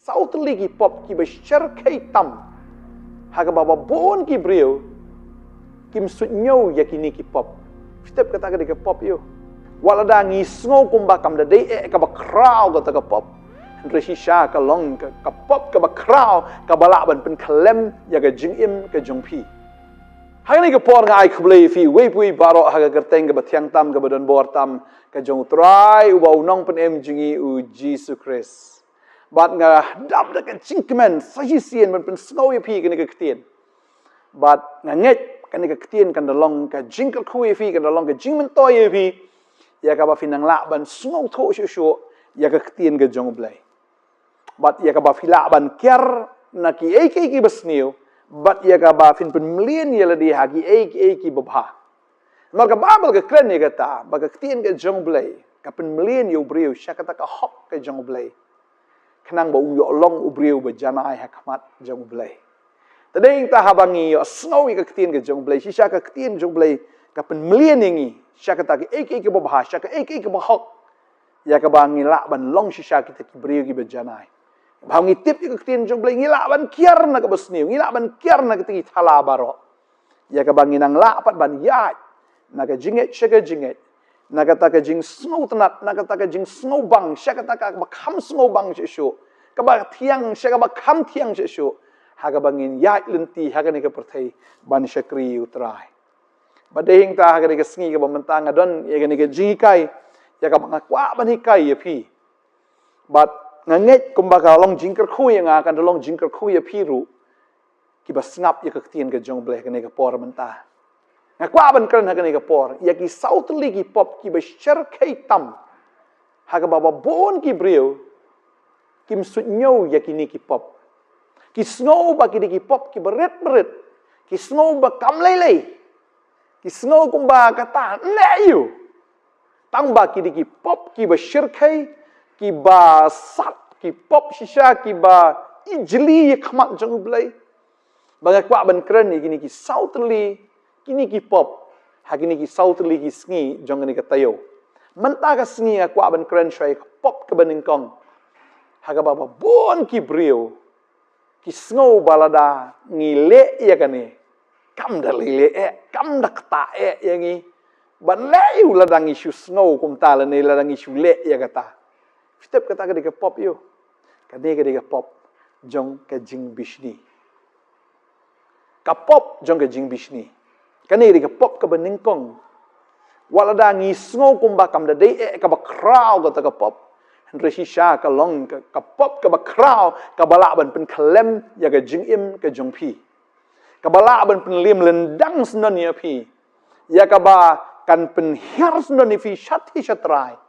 sautli ki pop ki bashar kai tam haga baba bon ki brio kim sut nyau yakini ki pop step kata ka pop yo wala da ngi sngo kumba kam da dei ka ba crowd ka ta ka pop reshisha ka long ka pop ka ba crowd ka bala ban pen klem ya ka jing im ka jong pi hang ni ka por nga ai khlei fi we pui baro haga gerteng ka ba thiang tam ka ba don bor tam ka jong trai u bau nong pen em jingi u Jesus Christ bat nga dab da ka jingmen sajisian ban pen sngo ya pi ka ni ka ktien bat nga nget ka ni ka ktien kan da long ka jing ka khu ya fi kan da long ka jing men to ya pi ya ka ba finang la ban sngo tho shu ya ka ktien ka jong blai bat ya ka ba fila ban kiar na ki ki basniu bat ya ka ba fin pen mlien ya la di ha ki ki babha maka babel ka kren ya ta ba ka ktien ka jong blai ka pen mlien yo brio shakata ka hok ka jong blai khnang ba yo long u brio ba janai ha khamat jong blai tadeng ta habangi yo snow ka ktien ka jong blai shisha ka ktien jong blai ka pen mlien ngi shakata ki ki babha shaka ki bahok ya ka ba ngi la ban long shisha kita ki brio ki ba janai Bang ngitip juga ketin jong blai ngila ban kiar na ka basniu ngila ban kiar na keti thala baro ya ka bang inang la pat ban ya na ka jinget shaka jinget na ka ta ka jing snow tanat na ka ta ka jing snow bang shaka ta ka ba kham snow bang shu ka ba thiang shaka ba kham thiang shu ha ka bangin ya lenti ha ka ni ka perthai ban shakri utrai badeng ta ha ka ni ka sngi ka ba mentang adon ya ka ni ka jingai ya ka ba kwa ban hikai ya pi but nganget kumbaga long jingker khu yang akan long jingker khu ya piru ki basngap ya kektien ke jong bleh kene ke por menta ngakwa ban kren ha kene ke por ya ki sautli ki pop ki bashar kai tam ha ka baba bon ki brio kim sut nyau ya kini ki pop ki snow ba ki pop ki beret ki snow ba kam lei ki snow kumba kata le yu tang ba ki pop ki bashar kai ki ba sat ki pop shisha ki ba ijli khamat jong blai baga kwa ban kren ni kini ki sautli kini ki pop ha kini ki sautli ki sngi jong ni ka tayo menta ka sngi kwa ban kren shai pop ka ban kong ha ka ba bon ki brio ki sngo balada ngile ya kani kam da le kam da kta ya ngi ban le u la dang isu snow kum ta la ne la dang isu le ya kata step kata ka pop yo kade ka pop jong ka jing bishni ka pop jong ka jing bishni kane ka pop ka baning kong wala da ngi snow kum ba kam da dei ka ba crowd ka pop Reshi sha ka long ka pop ka ba crowd ka bala ban pen klem ya ka jing im ka jong pi ka bala ban pen lim lendang snon ya pi ya ka ba kan pen hiar snon ni fi shat hi shatrai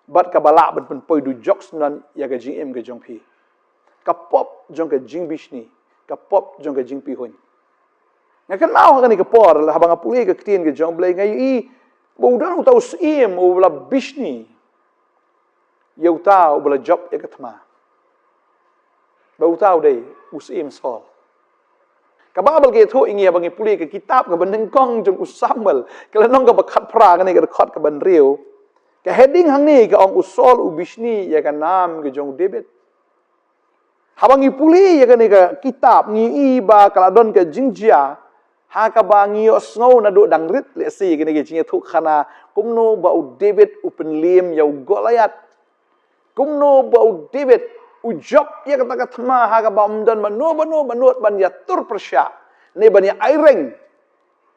bat ka bala ban pen poi du jokes nan ya ka jing em ka jong pi ka pop jong ka jing bishni ka pop jong ka jing pi hun nga kan mau ka ni ka por la habang apuli ka ktien ka jong blai ngai i bo dan utau sim o bla bishni yau tau bla job ya ka thma bo tau dei usim sol ka babal ke tho ingia bangi puli ka kitab ka bandeng kong jong usamal kala nong ka bakhat pra ka ni ka khot ka ban riu ka heading hang ni ka ong usol ubishni ya ka nam ke jong David habangi puli ya ka ni ka kitab ngi iba kala don ka jingjia ha ka bangi snow na do dang rit le si ka ni ke jinga thu khana kumno ba u David upen lim ya Goliath kumno ba u David u job ya ka ta ka thma ha ka ba umdan manot ban ya tur persya ne ban ya aireng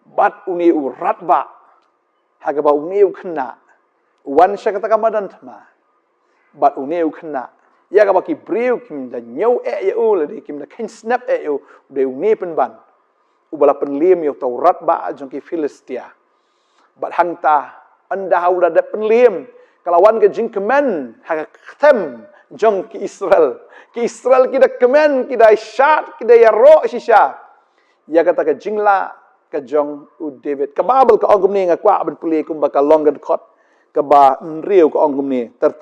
bat uni u ratba ha ka ba uni u khna wan shakata kamadan thma bat uneu khna ya ka baki breu kim da nyau ya u le kim da kin snap ya u de uni pen ban u bala pen lim yo taurat ba jong ki Filistia bat hangta anda haula da pen lim kalawan ke jing kemen ha khatem jong ki Israel ki da kemen ki da shat ki da ya ro shisha ya kata ka jingla ka jong u David ka babel ka ogum ni nga kwa ban puli kum ba ka longan khot ka ba nriu ka ongum ni ter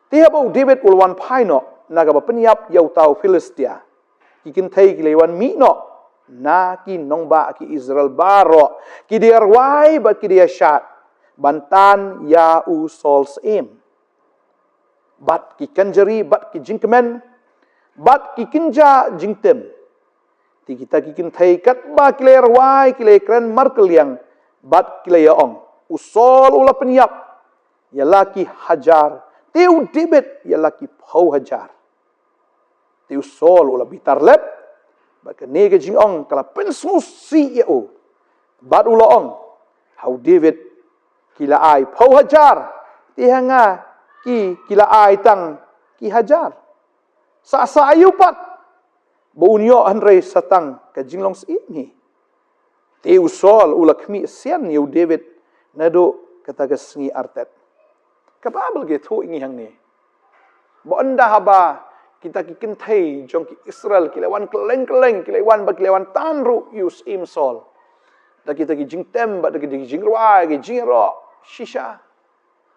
tiap au David ulwan phaino na ka ba penyap yau tau Filistia ki kin thai ki lewan mi no na ki nong ba ki Israel baro ki dia wai ba ki dia shat bantan ya u sols im bat ki kanjari bat ki jingkemen Bat kikinja jingtem. Ti kita kikin thai kat ba kilai rawai kilai kran markel yang bat kilai ong. Usol ula penyap. Ya laki hajar. Tiu debit ya laki pau hajar. Tiu sol ula bitar lep. Bat ke nege jing ong kala pensus si ya o. Bat ula ong. Hau David kila ai pau hajar. Ti hanga ki kila ai tang ki hajar. Sa ayupat. Baunyo hanrei satang ka jinglong ini. Te usol ula kmi sian yu David nado kata kesngi artet. Kapabel ge thu ingi hang ni. Bo anda haba kita kikin thai jong ki Israel kilewan keleng-keleng kilewan ba kilewan tanru yus im sol. Da kita ki jing tem ba da ki jing rwa ki jing ro shisha.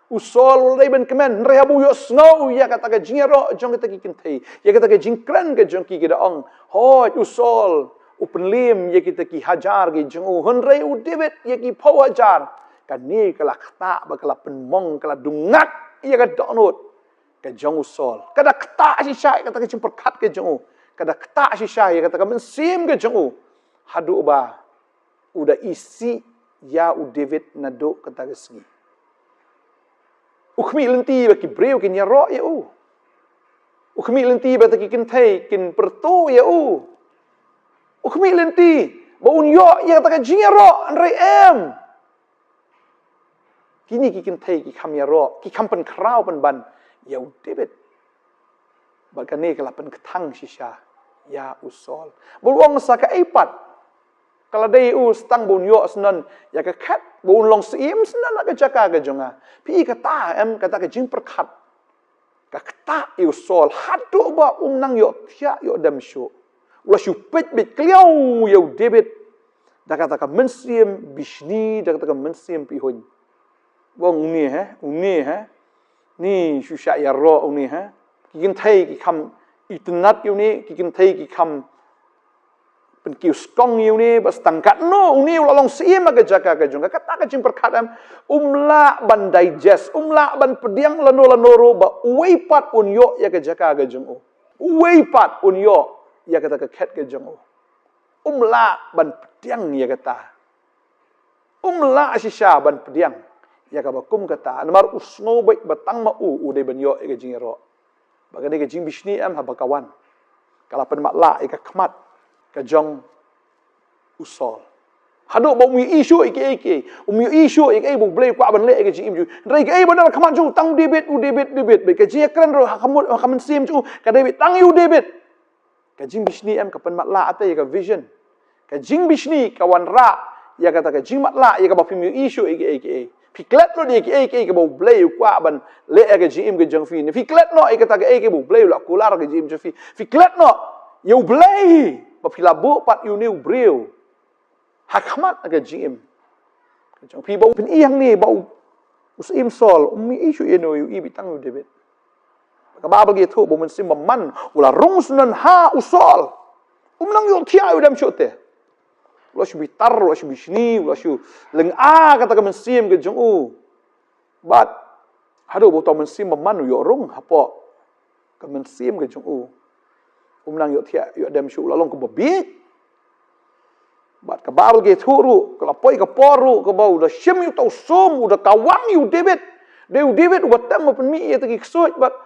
Usol ulai ben kemen rehabu yo snow ya kata ke jingero jong kita kikin thai ya kata ke jingkran ke jong ki daong ho usol upen lim ya kita ki hajar ke jong honrei u David ya ki pau hajar kan ni kala khata ba kala penmong kala dungak ya ka donut ke jong usol kada khata si syai kata ke jimperkat ke jong kada khata si syai ya kata ke mensim ke jong hadu ba udah isi ya u David nado kata ke sengi. Ukmi lenti baki breu kin ya ro ya u. Ukmi lenti baki kin thai kin perto ya u. Ukmi lenti ba un yo ya ta ka jing ya ro anrei em. Kini ki kin thai ki kham ya ro, ki kham pen krau pen ban ya u David. Bakane kala pen kethang shisha ya usol. Bulwang sa ka aipat. Kalau day stang bun yo senan ya ka khat bun long sim senan nak jaka ka jonga pi kata em kata ka jing perkhat ka kata yu sol hadu ba nang yo thia yo dam shu ula shu pet bit kliau yo David da kata ka mensim bishni da kata ka mensim pi hun wong ni ni shu sha ya ro ni kikin thai ki kham itnat yu ni kikin thai ki kham pen kiu skong yu ni bas tangkat no uni ulalong sim aga jaka ka jong kata ka jing perkhatam umla ban digest umla ban pediang lano ba weipat unyo ya ka jaka ka jong weipat unyo ya kata ka khat ka jong umla ban pediang ya kata umla asisha ban pediang ya ka bakum kata namar usno baik batang ma u de ban yo ka jing ro bagane ka jing bishni am ha bakawan kala pen makla ka khmat kajong usol hadu ba umi isu iki umi isu iki bu blay kwa ban le ke jim ju rei ke ban khaman ju tang David be ke ji kran ro khaman sim ju ka David tang yu David ka jing bishni am ka pen matla ate ka vision ka jing bishni ka wan ra ya kata ka jing matla ya ka ba phim yu isu iki fiklet lo di iki ka bu blay kwa ban le ke jim ke jong fi ni fiklet no ikata ka iki bu blay la kular ke jim ju fi fiklet no yu blay papilabu pat yu new breu hakmat aga jim kajong pi bau pen iyang ni bau usim sol umi isu eno yu ibi tang yu David ka ba bagi thu bo men sim man ula rung sunan ha usol nang yu thia yu dam chote lo shu bitar lo shu bishni lo shu leng a kata ka men sim ke jong u bat hado bo to men sim man yu rung hapo ka men sim ke jong u nang yo thia yo dem shu lalong ko babi bat ka babel ge thuru ka lapoi ka poru ka bau da shim yu tau sum uda kawang yu David uda tam pen mi ye tagi ksoj bat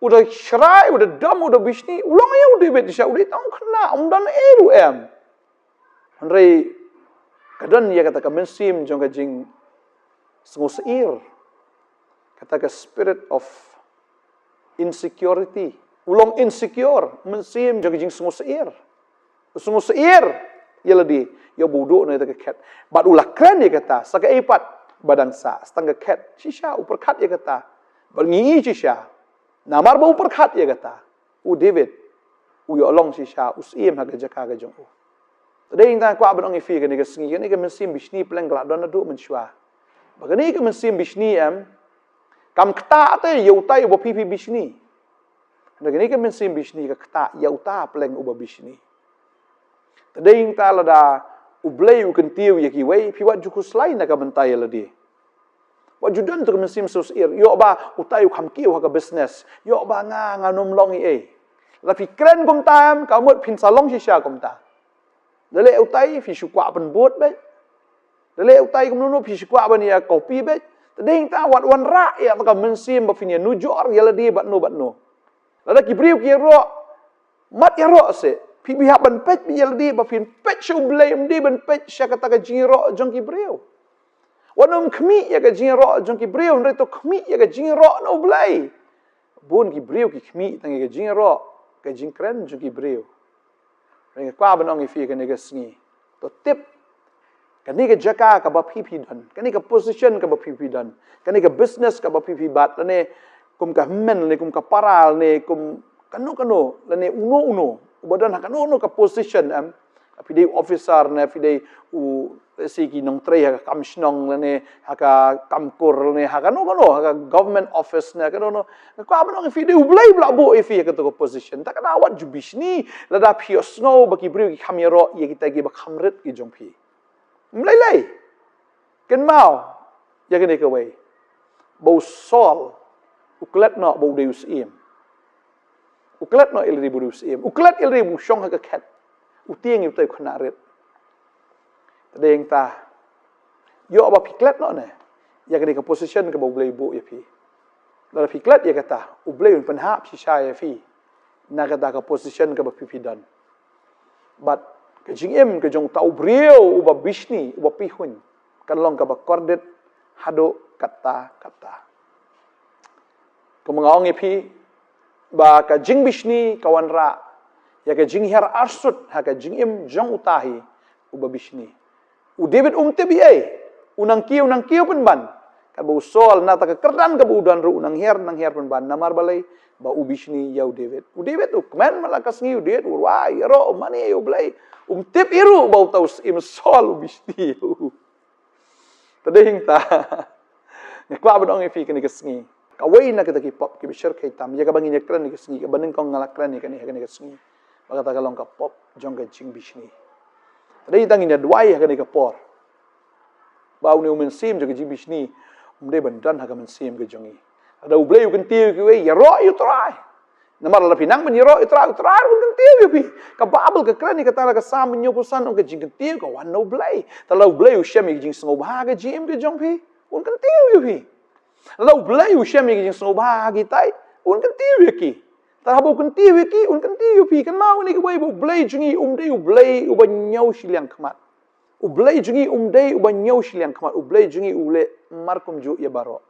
uda shrai uda dam uda bishni ulong yu David sha uda tang khna dan eru em rei kadan ya kata ka mensim jong ka jing sengus ir kata ka spirit of insecurity ulong insecure mensim jong jing sengus ir ya ladi ya bodoh na ta ket bat ulah kran dia kata saka ipat badan sa setengah ket shisha uperkat dia kata balngi shisha namar ba uperkat dia kata u David u yo long shisha usim ha jaka ga jong tadai ingtan kwa ban ongi fi ga ni ga singi ni ga mensim bishni pleng gla don do menshwa bagani ga mensim bishni am kam kta te yo tai bo pi bishni nagani ka mensim bishni ka kta yauta pleng uba bishni tading ta lada ublay u kentiu yaki wei pi wat juku slai na ka bentai ladi wat judan tu mensim sus ir yo ba utai u kham kiu ha ka business yo ba nga nom long i la fi kren kum tam ka mot phin salong shisha kum ta dale utai fi shukwa ban bot be dale utai kum no fi shukwa ban ya kopi be ding ta wat wan ra ya ka mensim ba fin ya nujor ya la di bat no la ki briu ki ro mat ya ro se pi biha ban pet bi ya la di ba fin pet shu blame di ban pet sha kata ka jiro jong ki briu wanum khmi ya ka jiro jong ki briu nre to khmi ya ka jiro no blai bun ki briu ki khmi tang ka jiro ka jing kren jong ki briu Ring kwa ban ong fi ka ne ka sngi to tip ka ni ka jaka ka ba phi dan ka ni ka position ka ba phi dan ka ni ka business ka ba phi bat la ne kum ka men le kum ka paral ne kum kanu la ne uno ubadan ha kanu ka position am fi dei officer ne fi dei u siki nong tre ha kam snong la ne ha ka kam kur ne ha kanu ha ka government office ne kanu kwa ban ong fi dei u blai bla bo e fi ka to position ta kana wat jubishni la da phi snow ba ki bri ki khamiro ye kita ki ba khamrit ki jong phi Mlay Ken mau ya kene ka way bau sol uklet no bau deus im uklet no ilri deus im uklet ilri bu shong ha ka khat utieng yu tai khna ret deng ta yo ba piklet no ne ya kene ka position ka bau blai bu ya pi la piklet ya kata u blai un pan ha phi sha ya fi na kata ka position ka ba pi dan but ke jing em ke jong tau brio uba bishni uba pihun kan long ka ba kordet hado kata ko mga ong pi ba ka jing bishni kawan ra ya ka jing her arsut ha ka jing em jong utahi uba bishni u David te bi unang kiu pun ban ka ba usol na ta ka kerdan ka bu dan ru nang her pun ban namar balai ba u bishni ya u David u kmen malakas ngi u David wa ro mani u blai tip iru bau taus im sol bishti tading ta kwa ban ong fi kan ka sngi ka wai na ka ki pop ki bishar kai tam ya ka bangin ya kran ni ka sngi ka banin kong ngalak kran ni ka sngi baka ta ka long ka pop jong ka jing bishni tading tang ina dwai ka ni ka por bau ni umen sim jong ka jing bishni umde ban dan ha ka men sim ka jongi ada ublei u kan tiu ki wai ya ro you try namar la pinang men yero itra un kan tiu pi ka babel ka krani ka tala ka sam nyo pusan on ka jing kan tiu ka wan no blai ta lo blai u shemi jing sngo ba ga jim ka jong pi un kan tiu pi lo blai u shemi jing sngo ba gi tai un kan tiu ki ta habu kan tiu ki un kan tiu pi kan mau ni ka wai bu blai jingi dei u blai u ban nyau shiliang khamat u blai jingi dei u ban nyau shiliang khamat u blai jingi u le markum ju ya baro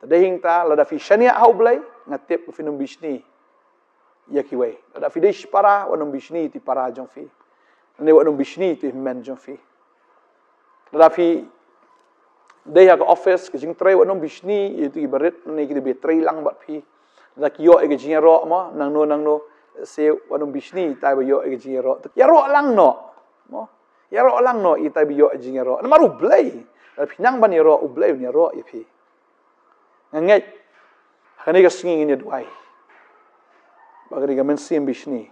tadehing ta lada fi shania hau blai ngatip fi num bishni ya ki wei lada fi dish para wanum bishni ti para jong fi ne wanum bishni ti men jong fi lada fi deya ka office ke jing trai wanum bishni itu ibarat ne ki be trai lang bat fi lada ki yo e ke jing ro ma nang no se wanum bishni tai ba yo e ke jing ro ya ro lang no mo ya ro lang no i tai bi yo e jing ro na maru blai lada fi nang ban ro u blai ni ro ya fi ngai kani ka singi ni duai bagari ka men sim bishni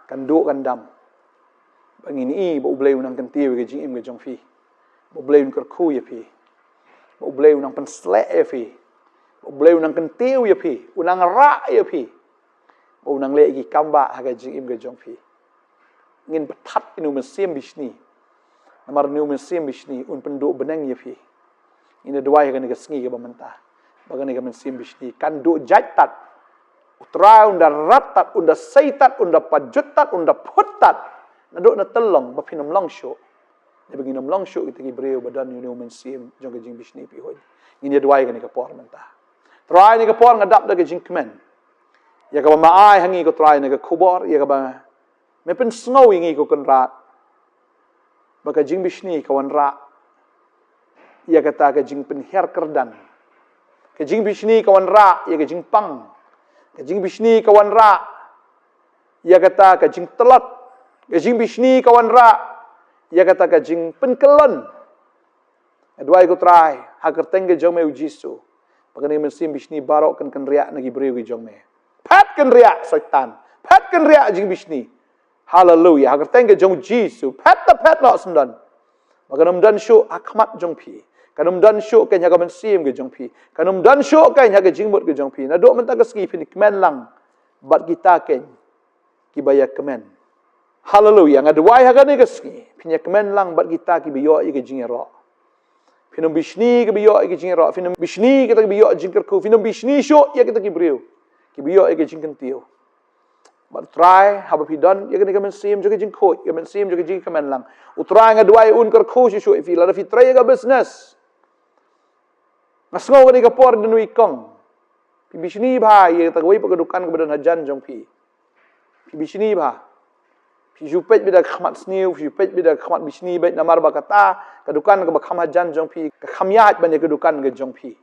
kan do kan dam bangin i bo bleu nang kan tiu ke jing im ke jong fi bo bleu kar khu ya fi bo bleu nang pan sle ya fi bo bleu nang kan tiu ya fi unang ra ya fi bo nang le ki kamba ha ke jing im ke jong fi ngin pathat inu men sim bishni namar nu men sim bishni un pendo benang ya fi ina duai kan ka singi ka bamanta bagani ka men sim bishni kan do jattat utra unda ratat unda saitat unda pajutat unda phutat na do na telong ba phinam long sho ne beginam long sho iti breu badan you men sim jong ka jing bishni pi hoi ina duai kan ka por manta try ni ka por ngadap da ka jing kmen ya ka ba mai hangi ko try ni ka khubor ya ka ba me pen snow ngi ko kan rat ba ka jing bishni ka wan ra ia kata ke jing pen her kerdan ke jing bishni kawan ra ia ke jing pang ke jing bishni kawan ra ia kata ke jing telat ke jing bishni kawan ra ia kata ke jing pen kelon dua ikut try hakar tengge jong me ujisu pakane men sim bishni barok kan riak nagi breu gi jong me pat kan riak setan pat kan riak jing bishni hallelujah hakar tengge jong jisu pat no sendan maganam dan shu akmat jong pi kanum dan shu ke nyaga men sim ge jong pi kanum dan shu ke nyaga jing mut ge jong pi na do men ta ski fin kmen lang bat kita ken kibaya kemen. Haleluya. Ngadwai hagane kesngi. Pinya kemen lang bat kita kibayo ige jingero. Finum bishni kibayo ige jingero. Finum bishni kita kibayo jingkerku. Finum bishni syo ya kita kibriu. Kibayo ige jingkentio. Bat try haba pidon ya kene kemen sim juga jingko. Kemen sim juga jing kemen lang. Utrai ngadwai un kerku syo ifi la fi try ga business. Ngasngo kani kapor denui kong. Pi bishni ba ya kita gawai pagadukan kebadan hajan jong pi. Pi bishni ba. Jupet bida khmat sniu, jupet bida khmat bisni bet namar bakata, kedukan ke bakham hajan jong pi, ke khamyat banyak kedukan ke jong pi.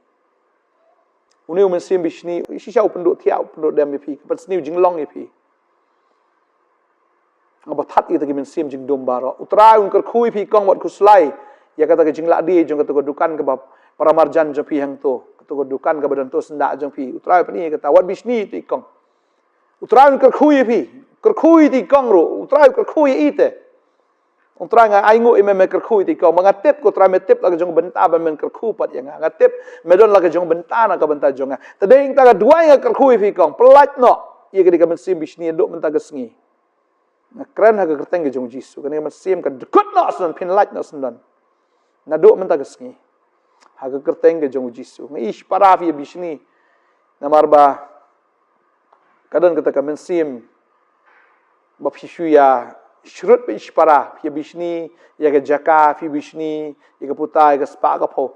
Uniu mensim bisni, isi syau penduk tiau penduk dem pi, kepat sniu jinglong pi. Ngabatat kita ke mensim jing dombaro. Utrai un kerkhui pi kong wat kuslai, ya kata ke jingla di jong ketu kedukan ke para marjan jong pi hang tu, ketu kedukan ke badan tu sendak jong pi. Utrai pani kata wat bisni tu ikong. Utrai un kerkhui pi. Kerkhui ti kong ro, utrai kerkhui ite. Utrai nga aingu ime me kerkhui ti kong. Mangatip ko utrai metip lagi jong benta ba men kerkhu pat yang ngatip medon lagi jong benta na ka benta jong. Tadeng taga dua nga kerkhui fi kong. Pelat no. Ia ke dikamen sim bisni dok menta gesngi. Na kren ha ka kerteng ke jong Jisu. Kan dikamen sim ka dekut no sendan pin lat no sendan. Na dok menta gesngi. Ha ka kerteng ke jong Jisu. Ngish para fi bisni. Na marba kadang kita kamen sim bapsishu ya shrut pe ispara ya bishni ya ke jaka fi bishni ya ke puta ya ke spa ka pho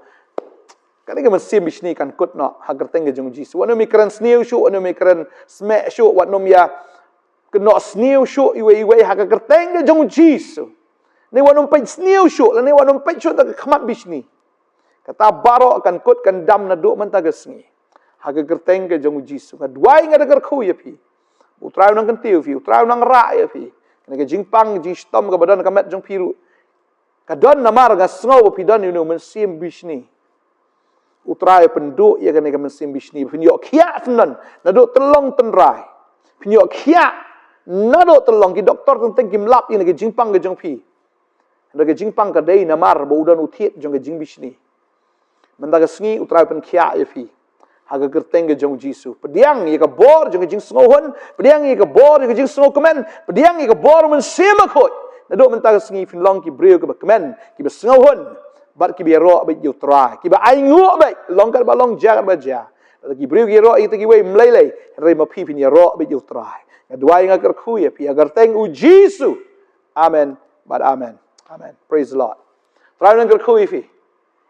kani ke mesim bishni kan kut no hagar teng jong Jisu wanu mikran sniu shu wanu mikran sme shu wanu ya ke no sniu shu iwe hagar teng jong Jisu ni wanu pe sniu shu la ni wanu pe shu ta khmat bishni kata baro kan kut kan dam na do man ta gesngi hagar teng jong Jisu ka duai nga dagar khu ya pi utrai nang kentiu fi utrai nang ra ya fi kene ke jingpang jing stom ke badan kamet jong piru kadon namar ga sngo pi don you mensim bishni utrai penduk ya kene ke mensim bishni pinyo khia senan nado telong tenrai pinyo khia nado telong ki doktor teng kim lap ini ke jingpang ke jong pi nado ke jingpang ka dei namar bo udan utiet jong ke jing bishni mendaga sngi utrai pen khia ya fi haga kerteng ke jong Jisu. Pediang ye ke bor jong jing sngohon, pediang ye ke bor jong jing sngo kemen, pediang ye ke bor men sema khot. Nadok mentag sngi fin long ki breu ke kemen, ki be sngohon, bat ki be ro be yo tra, ki be ai ngu be long ka ba long ja ba ja. Ki breu ki ro ite ki we mlele, re ma pi fin ye ro be yo tra. Ngadwai nga kerku ye pi agar teng u Jisu. Amen. But amen. Amen. Praise the Lord. Trai nang kerku fi.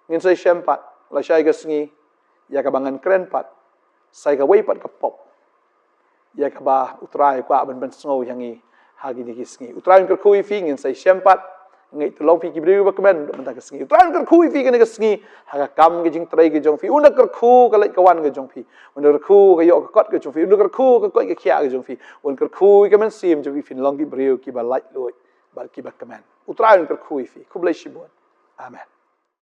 Ngin sai sempat, la sai ke sngi ya kabangan keren pat sai ka wei pat ka pop ya ka ba utrai kwa ban sngo yangi hagi ni kisngi utrai ka kui fi ngin sai sempat ngai to long fi ki bri ba kmen man ta kisngi utrai ka kui fi ka kisngi ha ka kam ge jing trai ge jong fi un ka khu ka lai ka wan ge jong fi un ka khu ka yo ka kot ge jong fi un ka khu ka kot ge khia ge jong fi un ka khu ka man sim jong fi fin long ki bri ki ba lai loi ba ki ba kmen utrai ka kui fi kublai shibon amen.